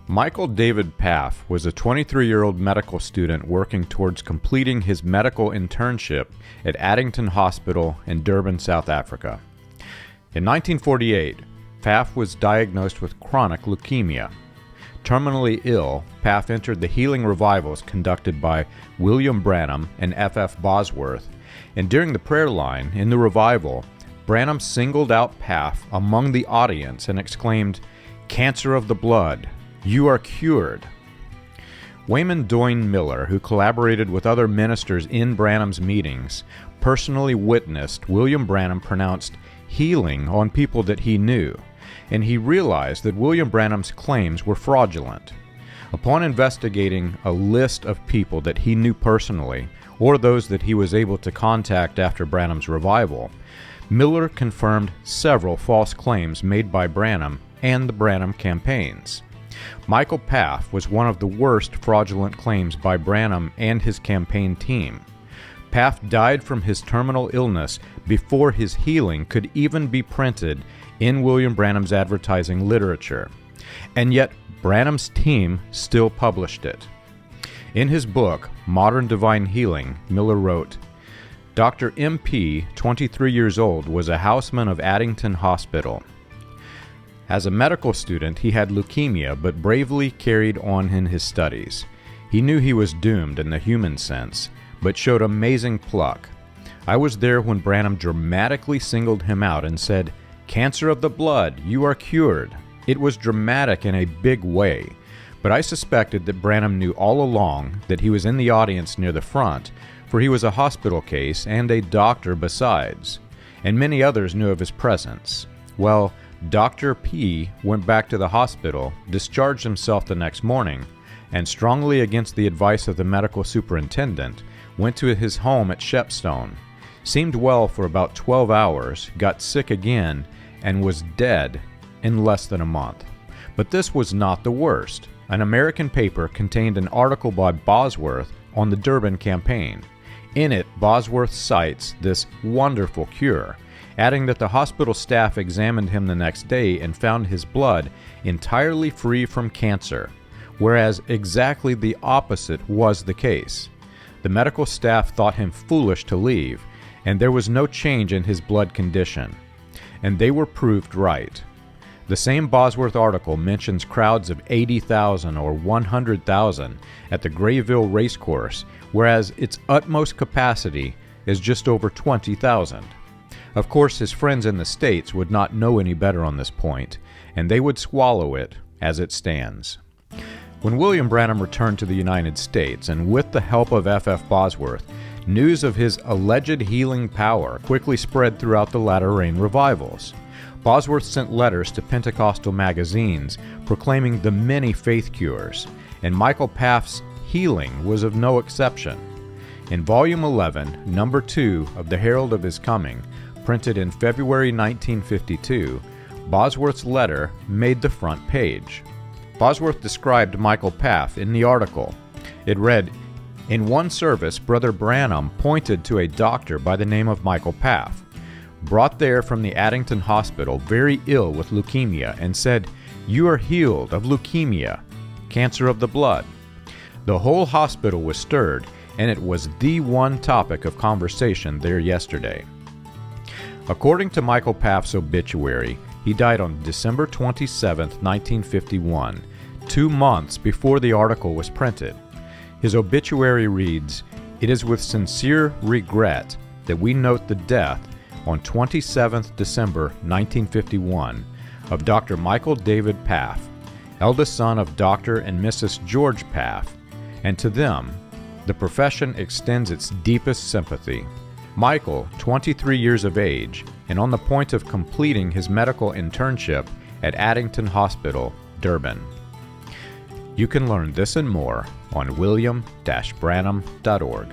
Michael David Pfaff was a 23-year-old medical student working towards completing his medical internship at Addington Hospital in Durban, South Africa. In 1948, Pfaff was diagnosed with chronic leukemia. Terminally ill, Pfaff entered the healing revivals conducted by William Branham and F. Bosworth, and during the prayer line in the revival, Branham singled out Pfaff among the audience and exclaimed, "Cancer of the blood, you are cured." Waymon Doyne Miller, who collaborated with other ministers in Branham's meetings, personally witnessed William Branham pronounced healing on people that he knew, and he realized that William Branham's claims were fraudulent. Upon investigating a list of people that he knew personally, or those that he was able to contact after Branham's revival, Miller confirmed several false claims made by Branham and the Branham Campaigns. Michael Pfaff was one of the worst fraudulent claims by Branham and his campaign team. Pfaff died from his terminal illness before his healing could even be printed in William Branham's advertising literature, and yet Branham's team still published it. In his book, Modern Divine Healing, Miller wrote, "Dr. M.P., 23 years old, was a houseman of Addington Hospital. As a medical student, he had leukemia but bravely carried on in his studies. He knew he was doomed in the human sense, but showed amazing pluck. I was there when Branham dramatically singled him out and said, 'Cancer of the blood, you are cured.' It was dramatic in a big way, but I suspected that Branham knew all along that he was in the audience near the front, for he was a hospital case and a doctor besides, and many others knew of his presence. Well, Dr. P. went back to the hospital, discharged himself the next morning, and strongly against the advice of the medical superintendent, went to his home at Shepstone, seemed well for about 12 hours, got sick again, and was dead in less than a month. But this was not the worst. An American paper contained an article by Bosworth on the Durban campaign. In it, Bosworth cites this wonderful cure, adding that the hospital staff examined him the next day and found his blood entirely free from cancer, whereas exactly the opposite was the case. The medical staff thought him foolish to leave, and there was no change in his blood condition. And they were proved right. The same Bosworth article mentions crowds of 80,000 or 100,000 at the Grayville Racecourse, whereas its utmost capacity is just over 20,000. Of course, his friends in the States would not know any better on this point, and they would swallow it as it stands. When William Branham returned to the United States, and with the help of F. Bosworth, news of his alleged healing power quickly spread throughout the latter-rain revivals. Bosworth sent letters to Pentecostal magazines proclaiming the many faith cures, and Michael Pfaff's healing was of no exception. In Volume 11, Number 2 of the Herald of His Coming, printed in February 1952, Bosworth's letter made the front page. Bosworth described Michael Pfaff in the article. It read, "In one service, Brother Branham pointed to a doctor by the name of Michael Pfaff, brought there from the Addington Hospital, very ill with leukemia, and said, 'You are healed of leukemia, cancer of the blood.' The whole hospital was stirred, and it was the one topic of conversation there yesterday." According to Michael Pfaff's obituary, he died on December 27, 1951, 2 months before the article was printed. His obituary reads, "It is with sincere regret that we note the death on 27th December 1951 of Dr. Michael David Pfaff, eldest son of Dr. and Mrs. George Pfaff, and to them, the profession extends its deepest sympathy. Michael, 23 years of age, and on the point of completing his medical internship at Addington Hospital, Durban." You can learn this and more on william-branham.org.